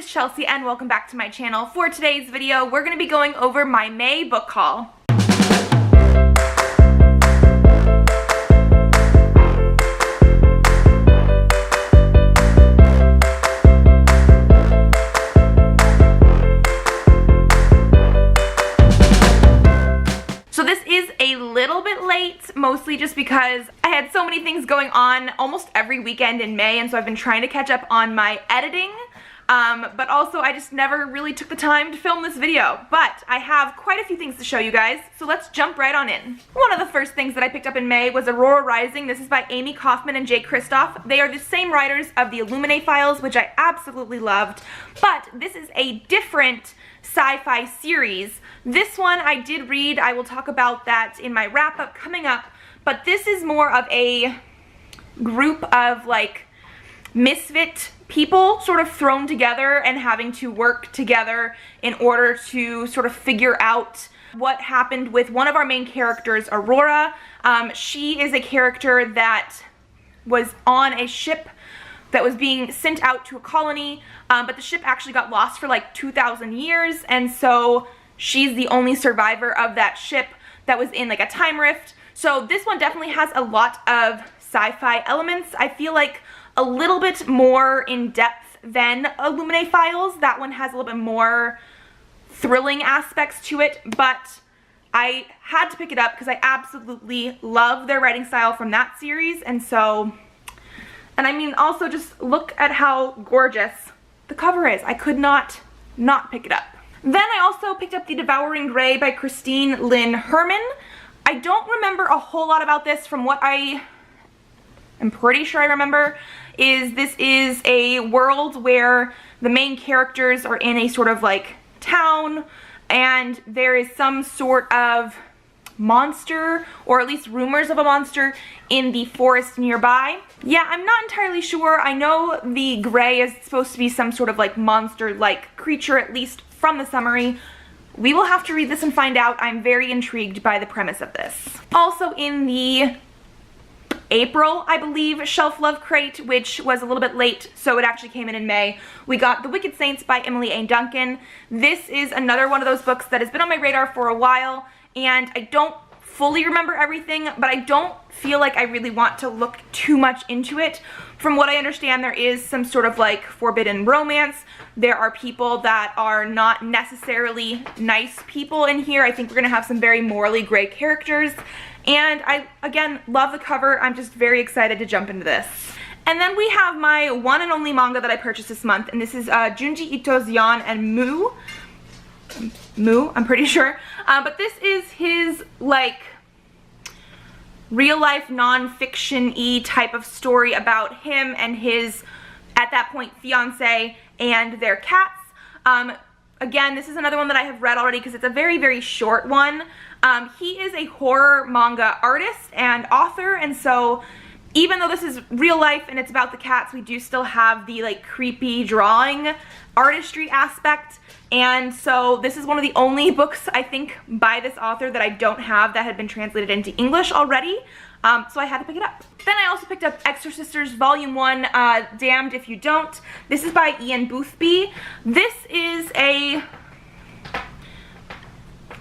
is Chelsea and welcome back to my channel. For today's video, we're going to be going over my May book haul. So this is a little bit late, mostly just because I had so many things going on almost every weekend in May, and so I've been trying to catch up on my editing. But also I just never really took the time to film this video. But I have quite a few things to show you guys, so let's jump right on in. One of the first things that I picked up in May was Aurora Rising. This is by Amy Kaufman and Jay Kristoff. They are the same writers of the Illuminate files, which I absolutely loved. But this is a different sci-fi series. This one I did read. I will talk about that in my wrap-up coming up. But this is more of a group of like misfit people sort of thrown together and having to work together in order to sort of figure out what happened with one of our main characters, Aurora. She is a character that was on a ship that was being sent out to a colony, but the ship actually got lost for like 2,000 years, and so she's the only survivor of that ship that was in like a time rift. So this one definitely has a lot of sci-fi elements. I feel like a little bit more in depth than Illuminate files. That one has a little bit more thrilling aspects to it, but I had to pick it up because I absolutely love their writing style from that series. And so, and I mean, also just look at how gorgeous the cover is. I could not pick it up. Then I also picked up the Devouring Gray by Christine Lynn Herman. I don't remember a whole lot about this. From what I'm pretty sure I remember is this is a world where the main characters are in a sort of like town, and there is some sort of monster, or at least rumors of a monster, in the forest nearby. Yeah, I'm not entirely sure. I know the gray is supposed to be some sort of like monster-like creature, at least from the summary. We will have to read this and find out. I'm very intrigued by the premise of this. Also in the April, I believe, Shelf Love Crate, which was a little bit late, so it actually came in May. We got The Wicked Saints by Emily A. Duncan. This is another one of those books that has been on my radar for a while, and I don't fully remember everything, but I don't feel like I really want to look too much into it. From what I understand, there is some sort of like forbidden romance. There are people that are not necessarily nice people in here. I think we're gonna have some very morally gray characters. And I, again, love the cover. I'm just very excited to jump into this. And then we have my one and only manga that I purchased this month, and this is Junji Ito's Yan and Moo, I'm pretty sure. But this is his, like, real-life non-fiction-y type of story about him and his, at that point, fiancé and their cats. Again, this is another one that I have read already because it's a very, very short one. He is a horror manga artist and author, and so even though this is real life and it's about the cats, we do still have the like creepy drawing artistry aspect. And so this is one of the only books, I think, by this author that I don't have that had been translated into English already. So I had to pick it up. Then I also picked up Exorsisters Volume 1, Damned If You Don't. This is by Ian Boothby. This is a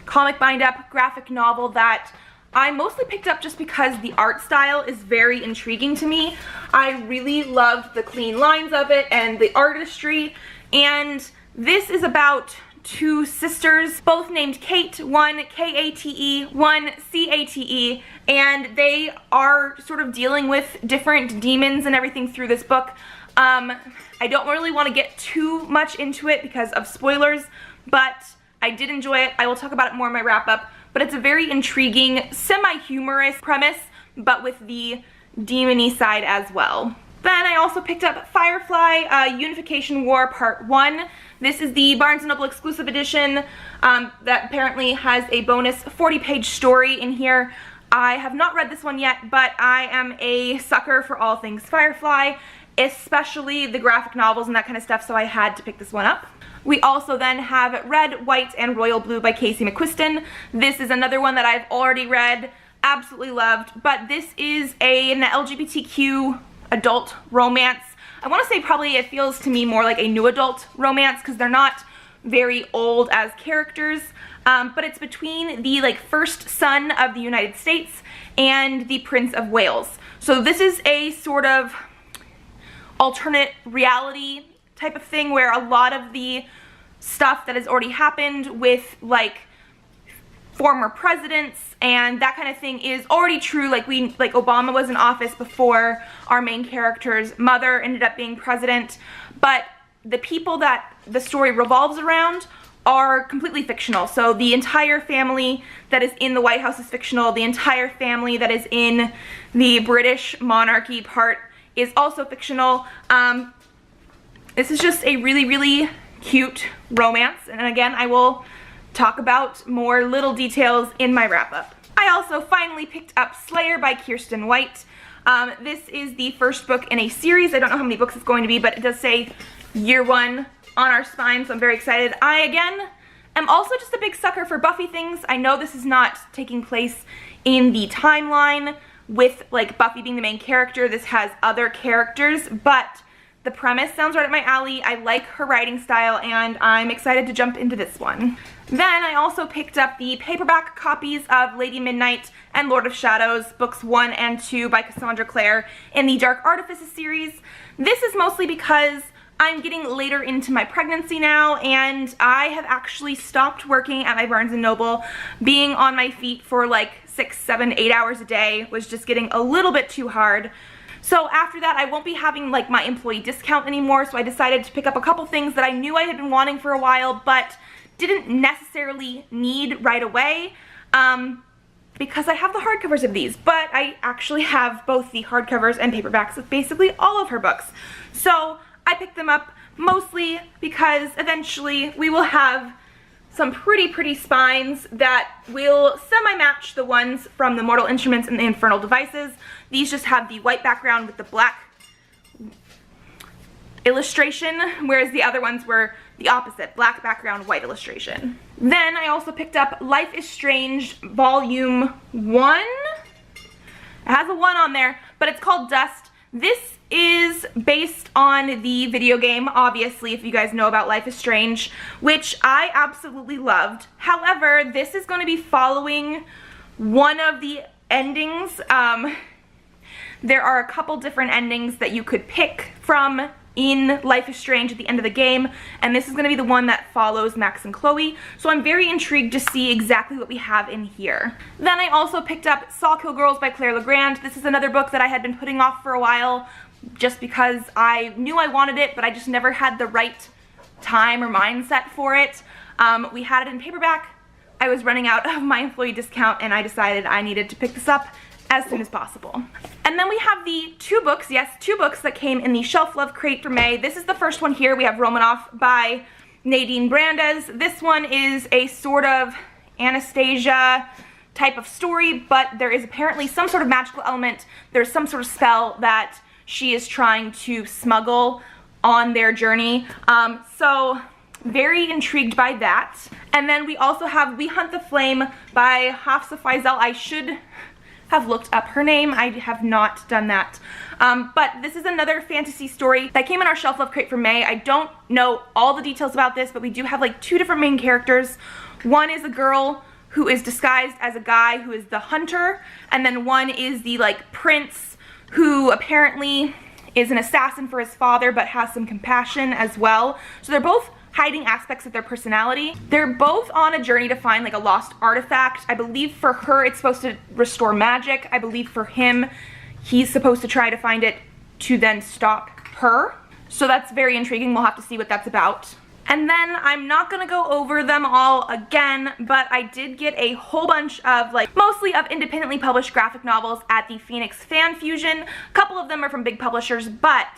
comic bind-up graphic novel that I mostly picked up just because the art style is very intriguing to me. I really loved the clean lines of it and the artistry, and this is about two sisters, both named Kate, one K-A-T-E, one C-A-T-E, and they are sort of dealing with different demons and everything through this book. I don't really want to get too much into it because of spoilers, but I did enjoy it. I will talk about it more in my wrap-up, but it's a very intriguing, semi-humorous premise, but with the demon-y side as well. Then I also picked up Firefly, Unification War Part 1. This is the Barnes & Noble exclusive edition that apparently has a bonus 40-page story in here. I have not read this one yet, but I am a sucker for all things Firefly, especially the graphic novels and that kind of stuff, so I had to pick this one up. We also then have Red, White, and Royal Blue by Casey McQuiston. This is another one that I've already read, absolutely loved, but this is an LGBTQ adult romance. I want to say probably it feels to me more like a new adult romance because they're not very old as characters, but it's between the like first son of the United States and the Prince of Wales. So this is a sort of alternate reality type of thing where a lot of the stuff that has already happened with like former presidents and that kind of thing is already true. Like Obama was in office before our main character's mother ended up being president, but the people that the story revolves around are completely fictional. So the entire family that is in the White House is fictional. The entire family that is in the British monarchy part is also fictional. This is just a really, really cute romance, and again, I will talk about more little details in my wrap-up. I also finally picked up Slayer by Kiersten White. This is the first book in a series. I don't know how many books it's going to be, but it does say year 1 on our spine, so I'm very excited. I, again, am also just a big sucker for Buffy things. I know this is not taking place in the timeline with like Buffy being the main character. This has other characters, but the premise sounds right up my alley. I like her writing style, and I'm excited to jump into this one. Then I also picked up the paperback copies of Lady Midnight and Lord of Shadows, books 1 and 2 by Cassandra Clare in the Dark Artifices series. This is mostly because I'm getting later into my pregnancy now, and I have actually stopped working at my Barnes & Noble. Being on my feet for like 6, 7, 8 hours a day was just getting a little bit too hard. So after that, I won't be having like my employee discount anymore, so I decided to pick up a couple things that I knew I had been wanting for a while, but didn't necessarily need right away, because I have the hardcovers of these, but I actually have both the hardcovers and paperbacks of basically all of her books. So I picked them up mostly because eventually we will have some pretty spines that will semi-match the ones from the Mortal Instruments and the Infernal Devices. These just have the white background with the black illustration, whereas the other ones were the opposite, black background, white illustration. Then I also picked up Life is Strange Volume 1. It has a 1 on there, but it's called Dust. This is based on the video game, obviously, if you guys know about Life is Strange, which I absolutely loved. However, this is going to be following one of the endings. There are a couple different endings that you could pick from in Life is Strange at the end of the game, and this is going to be the one that follows Max and Chloe, so I'm very intrigued to see exactly what we have in here. Then I also picked up Sawkill Girls by Claire Legrand. This is another book that I had been putting off for a while just because I knew I wanted it, but I just never had the right time or mindset for it. We had it in paperback. I was running out of my employee discount, and I decided I needed to pick this up as soon as possible. And then we have the 2 books, yes, 2 books that came in the Shelf Love crate for May. This is the first one here. We have Romanov by Nadine Brandes. This one is a sort of Anastasia type of story, but there is apparently some sort of magical element. There's some sort of spell that she is trying to smuggle on their journey. So very intrigued by that. And then we also have We Hunt the Flame by Hafsa Faisal. I should have looked up her name. I have not done that. But this is another fantasy story that came in our Shelf Love crate for May. I don't know all the details about this, but we do have like 2 different main characters. One is a girl who is disguised as a guy who is the hunter, and then one is the like prince who apparently is an assassin for his father but has some compassion as well. So they're both hiding aspects of their personality. They're both on a journey to find like a lost artifact. I believe for her it's supposed to restore magic. I believe for him he's supposed to try to find it to then stop her. So that's very intriguing. We'll have to see what that's about. And then I'm not gonna go over them all again, but I did get a whole bunch of like mostly of independently published graphic novels at the Phoenix Fan Fusion. A couple of them are from big publishers, but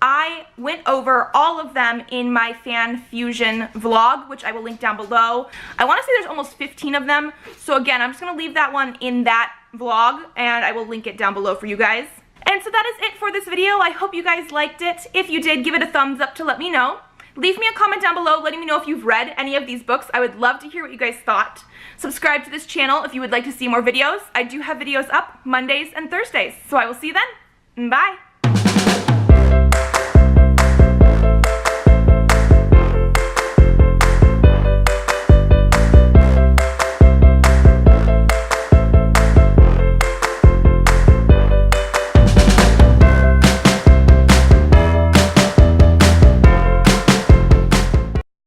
I went over all of them in my Fan Fusion vlog, which I will link down below. I want to say there's almost 15 of them, so again, I'm just going to leave that one in that vlog, and I will link it down below for you guys. And so that is it for this video. I hope you guys liked it. If you did, give it a thumbs up to let me know. Leave me a comment down below letting me know if you've read any of these books. I would love to hear what you guys thought. Subscribe to this channel if you would like to see more videos. I do have videos up Mondays and Thursdays, so I will see you then. Bye!